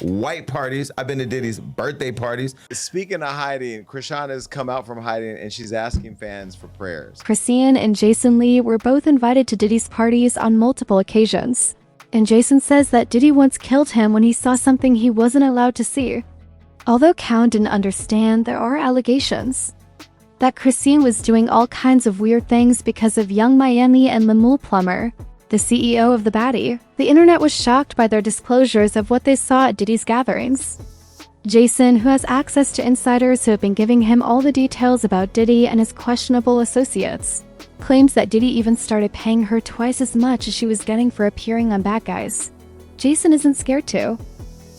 white parties. I've been to Diddy's birthday parties. Speaking of hiding, Chrisean has come out from hiding and she's asking fans for prayers. Chrisean and Jason Lee were both invited to Diddy's parties on multiple occasions. And Jason says that Diddy once killed him when he saw something he wasn't allowed to see. Although Count didn't understand, there are allegations that Chrisean was doing all kinds of weird things because of Young Miami and Lemuel Plummer, the CEO of the Baddie. The internet was shocked by their disclosures of what they saw at Diddy's gatherings. Jason, who has access to insiders who have been giving him all the details about Diddy and his questionable associates, claims that Diddy even started paying her twice as much as she was getting for appearing on Bad Guys. Jason isn't scared to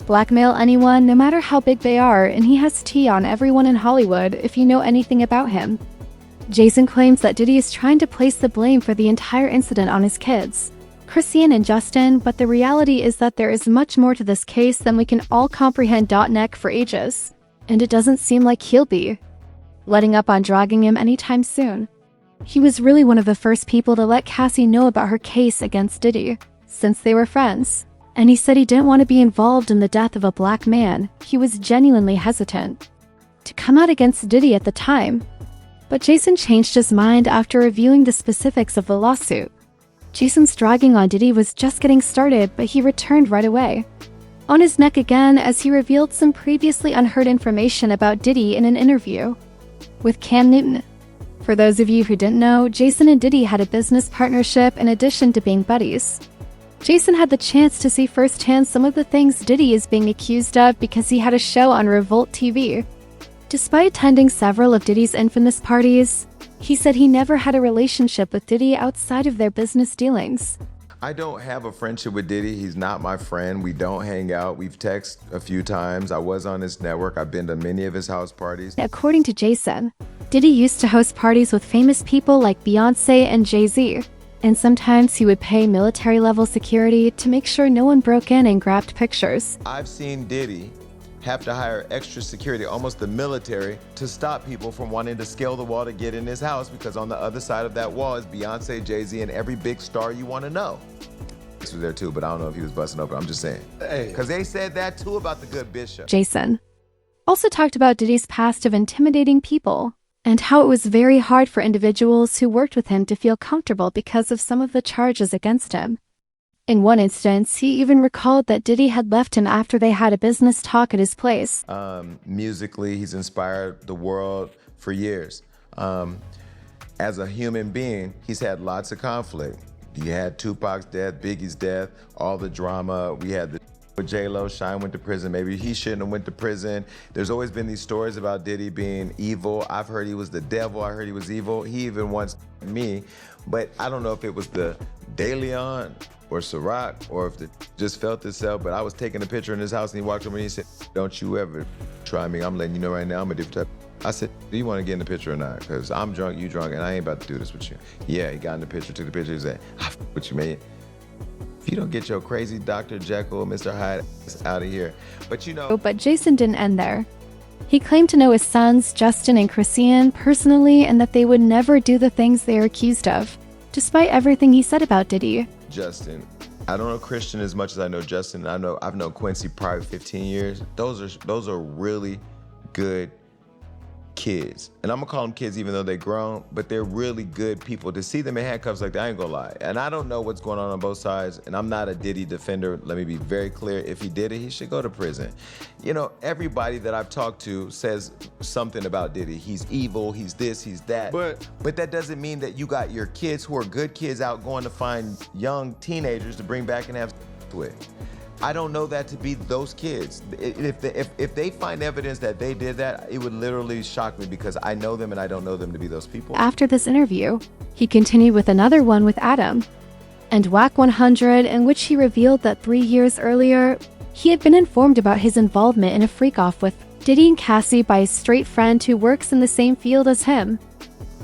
blackmail anyone, no matter how big they are, and he has tea on everyone in Hollywood if you know anything about him. Jason claims that Diddy is trying to place the blame for the entire incident on his kids, Chrisean and Justin, but the reality is that there is much more to this case than we can all comprehend. Neck for ages, and it doesn't seem like he'll be letting up on dragging him anytime soon. He was really one of the first people to let Cassie know about her case against Diddy, since they were friends. And he said he didn't want to be involved in the death of a black man. He was genuinely hesitant to come out against Diddy at the time. But Jason changed his mind after reviewing the specifics of the lawsuit. Jason's dragging on Diddy was just getting started, but he returned right away, on his neck again, as he revealed some previously unheard information about Diddy in an interview with Cam Newton. For those of you who didn't know, Jason and Diddy had a business partnership in addition to being buddies. Jason had the chance to see firsthand some of the things Diddy is being accused of because he had a show on Revolt TV. Despite attending several of Diddy's infamous parties, he said he never had a relationship with Diddy outside of their business dealings. I don't have a friendship with Diddy. He's not my friend. We don't hang out. We've texted a few times. I was on his network. I've been to many of his house parties. According to Jason, Diddy used to host parties with famous people like Beyonce and Jay-Z. And sometimes he would pay military-level security to make sure no one broke in and grabbed pictures. I've seen Diddy have to hire extra security, almost the military, to stop people from wanting to scale the wall to get in his house, because on the other side of that wall is Beyonce, Jay-Z, and every big star you want to know. This was there too, but I don't know if he was busting open. I'm just saying. Because they said that too about the good Bishop. Jason also talked about Diddy's past of intimidating people, and how it was very hard for individuals who worked with him to feel comfortable because of some of the charges against him. In one instance, he even recalled that Diddy had left him after they had a business talk at his place. Musically, he's inspired the world for years. As a human being, he's had lots of conflict. He had Tupac's death, Biggie's death, all the drama. We had the with J-Lo, Shine went to prison. Maybe he shouldn't have went to prison. There's always been these stories about Diddy being evil. I've heard he was the devil. I heard he was evil. He even wants me, but I don't know if it was the De Leon or Ciroc or if it just felt itself, but I was taking a picture in his house and he walked over and he said, "Don't you ever try me. I'm letting you know right now I'm a different type." I said, "Do you want to get in the picture or not? Because I'm drunk, you drunk, and I ain't about to do this with you." Yeah, he got in the picture, took the picture, he said, "I f with you, man. If you don't get your crazy Dr. Jekyll, Mr. Hyde out of here." But you know. But Jason didn't end there. He claimed to know his sons, Justin and Chrisean, personally, and that they would never do the things they are accused of, despite everything he said about Diddy. Justin, I don't know Christian as much as I know Justin. I've known Quincy probably 15 years. Those are really good kids. And I'm gonna call them kids even though they're grown, but they're really good people. To see them in handcuffs like that, I ain't gonna lie. And I don't know what's going on both sides, and I'm not a Diddy defender. Let me be very clear. If he did it, he should go to prison. You know, everybody that I've talked to says something about Diddy. He's evil, he's this, he's that. But that doesn't mean that you got your kids who are good kids out going to find young teenagers to bring back and have with. I don't know that to be those kids. If they find evidence that they did that, it would literally shock me because I know them and I don't know them to be those people. After this interview, he continued with another one with Adam and WAC 100, in which he revealed that 3 years earlier, he had been informed about his involvement in a freak-off with Diddy and Cassie by a straight friend who works in the same field as him,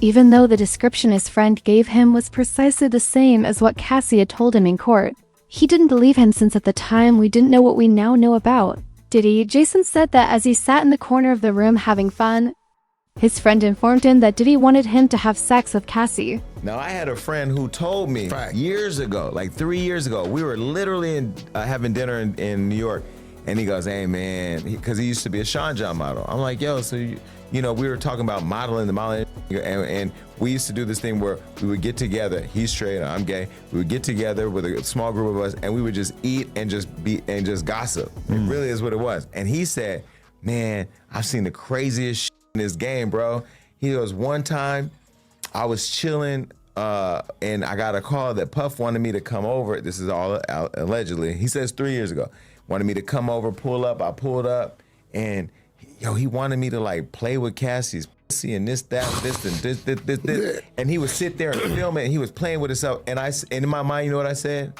even though the description his friend gave him was precisely the same as what Cassie had told him in court. He didn't believe him since at the time we didn't know what we now know about Diddy. Jason said that as he sat in the corner of the room having fun, his friend informed him that Diddy wanted him to have sex with Cassie. Now, I had a friend who told me years ago, like 3 years ago, we were literally having dinner in New York, And he goes, hey man, because he used to be a Sean John model. I'm like, yo, so you know, we were talking about modeling, and we used to do this thing where we would get together. He's straight, I'm gay. We would get together with a small group of us, and we would just eat and just gossip. It really is what it was. And he said, man, I've seen the craziest shit in this game, bro. He goes, one time I was chilling, and I got a call that Puff wanted me to come over. This is all allegedly. He says 3 years ago. Wanted me to come over, pull up. I pulled up, and he wanted me to like play with Cassie's pussy and this, this. And he would sit there and film it, and he was playing with himself. And in my mind, you know what I said?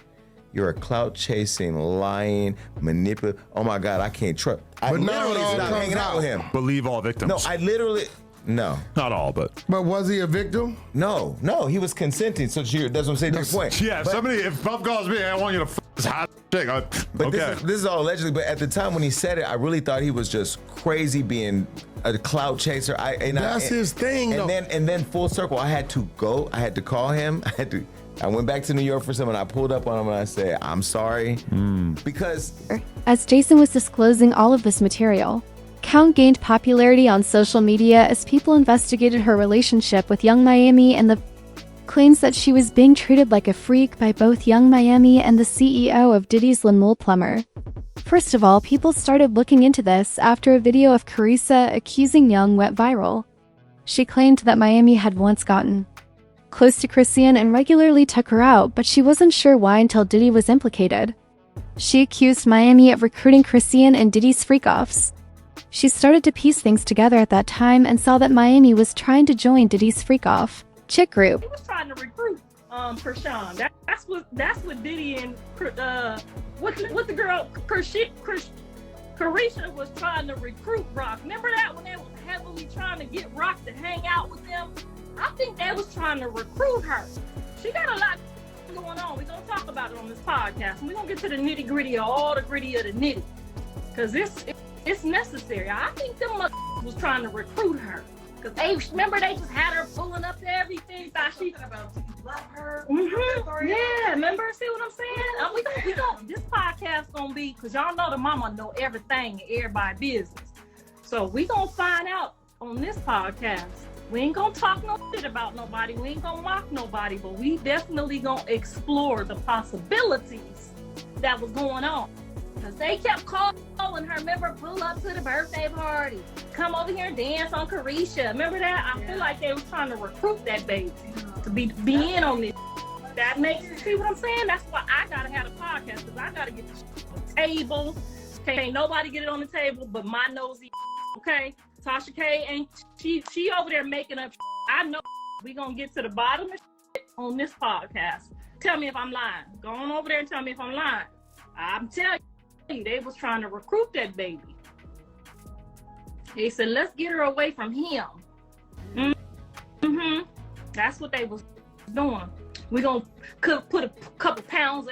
You're a clout chasing, lying, manipulative. Oh my God, I can't trust. I literally stopped hanging out with him. Believe all victims. No, I literally. No. Not all, but. But was he a victim? No, he was consenting. So that's what I'm saying to your point. Yeah, if Puff calls me, I want you to this hot chick. But okay. this is all allegedly. But at the time when he said it, I really thought he was just crazy being a clout chaser. That's his thing, though. And then full circle, I had to go. I had to call him. I went back to New York for something. I pulled up on him and I said, I'm sorry. Because as Jason was disclosing all of this material, Count gained popularity on social media as people investigated her relationship with Young Miami and the claims that she was being treated like a freak by both Young Miami and the CEO of Diddy's Lemuel Plummer. First of all, people started looking into this after a video of Karissa accusing Young went viral. She claimed that Miami had once gotten close to Chrisean and regularly took her out, but she wasn't sure why until Diddy was implicated. She accused Miami of recruiting Chrisean and Diddy's freak-offs. She started to piece things together at that time and saw that Miami was trying to join Diddy's freak-off chick group. He was trying to recruit Chrisean. That's what Diddy and what the girl Karissa was trying to recruit Rock. Remember that when they was heavily trying to get Rock to hang out with them? I think they was trying to recruit her. She got a lot going on. We're gonna talk about it on this podcast. We're gonna get to the nitty gritty of all the gritty of the nitty. Cause it's necessary. I think them was trying to recruit her. Cause remember they just had her pulling up to everything. Thought she about love her. Yeah, remember? See what I'm saying? We don't. This podcast gonna be, cause y'all know the mama know everything and everybody business. So we gonna find out on this podcast. We ain't gonna talk no shit about nobody. We ain't gonna mock nobody, but we definitely gonna explore the possibilities that was going on. Cause they kept calling her, remember, pull up to the birthday party, come over here and dance on Karissa. Remember that? I feel like they was trying to recruit that baby to be in on this. That makes you see what I'm saying? That's why I gotta have a podcast, cause I gotta get the on the table. Can't nobody get it on the table but my nosy, okay? Tasha K and she over there making up. I know we gonna get to the bottom of on this podcast. Tell me if I'm lying. Go on over there and tell me if I'm lying. I'm telling you, they was trying to recruit that baby. They said, let's get her away from him. That's what they was doing. We gonna put a couple pounds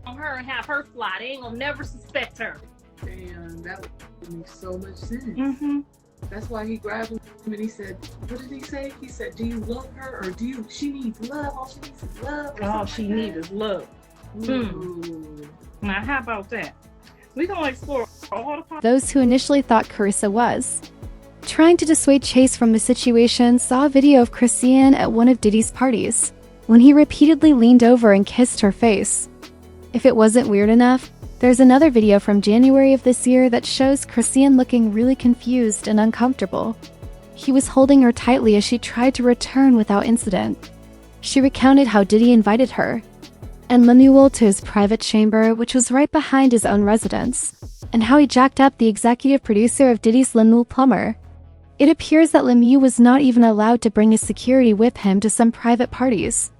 on her and have her fly. They ain't gonna never suspect her. Damn, that would make so much sense. That's why he grabbed him and he said, what did he say? He said, do you love her or she needs love? All she needs is love. All she needs is love. Now, how about that? We're going to explore all the Those who initially thought Karissa was trying to dissuade Chase from the situation saw a video of Chrisean at one of Diddy's parties when he repeatedly leaned over and kissed her face. If it wasn't weird enough, there's another video from January of this year that shows Chrisean looking really confused and uncomfortable. He was holding her tightly as she tried to return without incident. She recounted how Diddy invited her and Lemuel to his private chamber, which was right behind his own residence, and how he jacked up the executive producer of Diddy's Lemuel Plummer. It appears that Lemuel was not even allowed to bring his security with him to some private parties,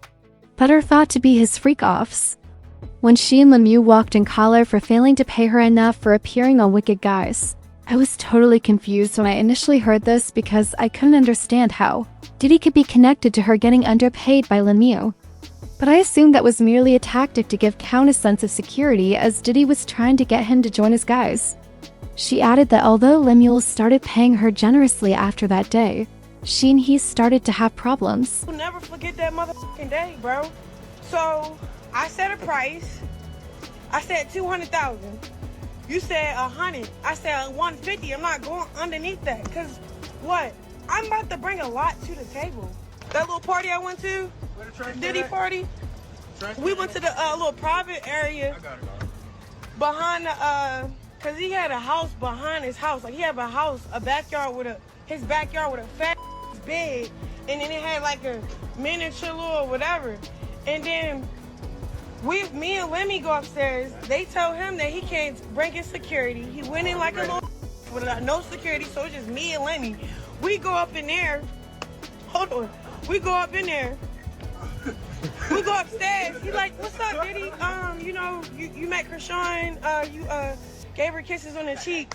but are thought to be his freak-offs. When she and Lemuel walked in collar for failing to pay her enough for appearing on Wicked Guys, I was totally confused when I initially heard this because I couldn't understand how Diddy could be connected to her getting underpaid by Lemuel. But I assumed that was merely a tactic to give Count a sense of security as Diddy was trying to get him to join his guys. She added that although Lemuel started paying her generously after that day, she and he started to have problems. You'll never forget that motherfucking day, bro. So I set a price. I said $200,000. You said 100. I said 150. I'm not going underneath that. Cause what? I'm about to bring a lot to the table. That little party I went to, Diddy party. We went to the little private area behind the cause he had a house behind his house. Like he had a backyard with his backyard with a fat bed, and then it had like a miniature or whatever. And then me and Lemmy go upstairs. They tell him that he can't bring in security. He went in like a little with no security, so it's just me and Lemmy. We go up in there. Hold on. We go up in there. We go upstairs. He like, what's up, Diddy? You know, you met Chrisean. You gave her kisses on the cheek.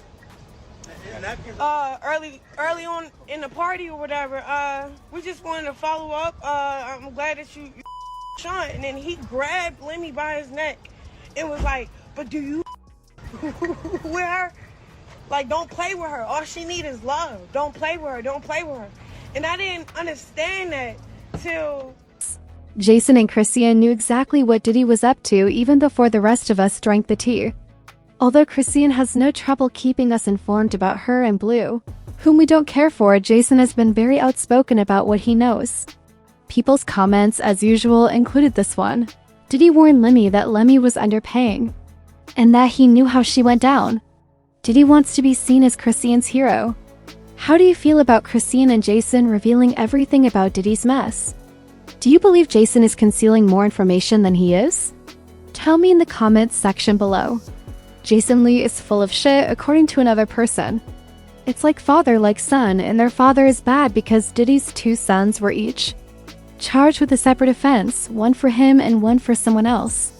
Early on in the party or whatever. We just wanted to follow up. I'm glad that you Sean. And then he grabbed Lemmy by his neck and was like, but do you with her? Like, don't play with her. All she need is love. Don't play with her. Don't play with her. And I didn't understand that till Jason and Chrisean knew exactly what Diddy was up to even before the rest of us drank the tea. Although Chrisean has no trouble keeping us informed about her and Blue, whom we don't care for, Jason has been very outspoken about what he knows. People's comments, as usual, included this one. Diddy warned Lemmy that Lemmy was underpaying, and that he knew how she went down. Diddy wants to be seen as Chrisean's hero. How do you feel about Chrisean and Jason revealing everything about Diddy's mess? Do you believe Jason is concealing more information than he is? Tell me in the comments section below. Jason Lee is full of shit according to another person. It's like father like son, and their father is bad because Diddy's 2 sons were each charged with a separate offense, one for him and one for someone else.